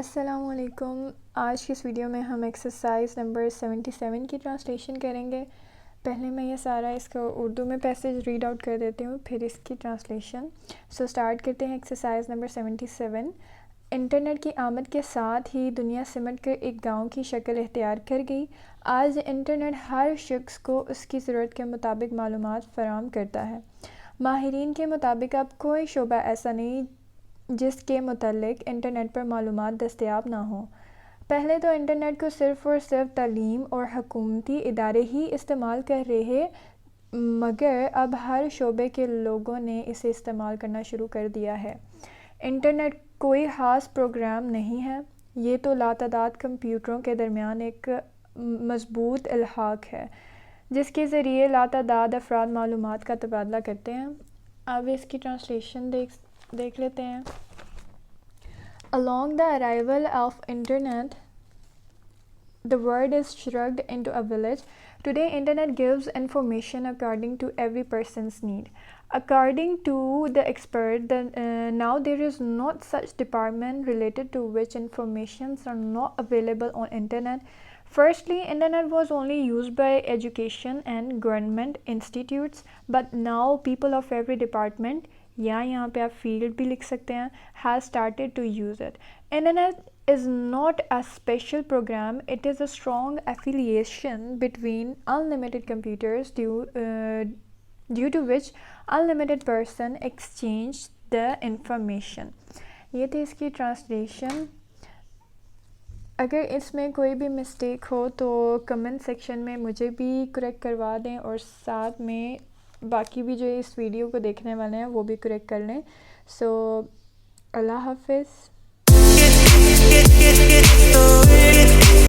السلام علیکم. آج کی اس ویڈیو میں ہم ایکسرسائز نمبر 77 کی ٹرانسلیشن کریں گے. پہلے میں یہ سارا اس کو اردو میں پیسیج ریڈ آؤٹ کر دیتی ہوں، پھر اس کی ٹرانسلیشن. سٹارٹ کرتے ہیں ایکسرسائز نمبر 77. انٹرنیٹ کی آمد کے ساتھ ہی دنیا سمٹ کر ایک گاؤں کی شکل اختیار کر گئی. آج انٹرنیٹ ہر شخص کو اس کی ضرورت کے مطابق معلومات فراہم کرتا ہے. ماہرین کے مطابق اب کوئی شعبہ ایسا نہیں جس کے متعلق انٹرنیٹ پر معلومات دستیاب نہ ہوں. پہلے تو انٹرنیٹ کو صرف اور صرف تعلیم اور حکومتی ادارے ہی استعمال کر رہے، مگر اب ہر شعبے کے لوگوں نے اسے استعمال کرنا شروع کر دیا ہے. انٹرنیٹ کوئی خاص پروگرام نہیں ہے، یہ تو لاتعداد کمپیوٹروں کے درمیان ایک مضبوط الحاق ہے جس کے ذریعے لاتعداد افراد معلومات کا تبادلہ کرتے ہیں. اب اس کی ٹرانسلیشن دیکھ لیتے ہیں. Along the arrival of internet, the world is shrugged into a village. Today, internet gives information according to every person's need. According to the expert, now there is not such department related to which informations are not available on internet. Firstly, internet was only used by education and government institutes, but now people of every department, یا یہاں پہ آپ field بھی لکھ سکتے ہیں, has started to use it. Internet is not a special program, it is a strong affiliation between unlimited computers due to which unlimited person exchange the information. یہ تھی اس کی ٹرانسلیشن. اگر اس میں کوئی بھی مسٹیک ہو تو کمنٹ سیکشن میں مجھے بھی کریکٹ کروا دیں، اور ساتھ میں باقی بھی جو اس ویڈیو کو دیکھنے والے ہیں وہ بھی کریکٹ کر لیں. اللہ حافظ.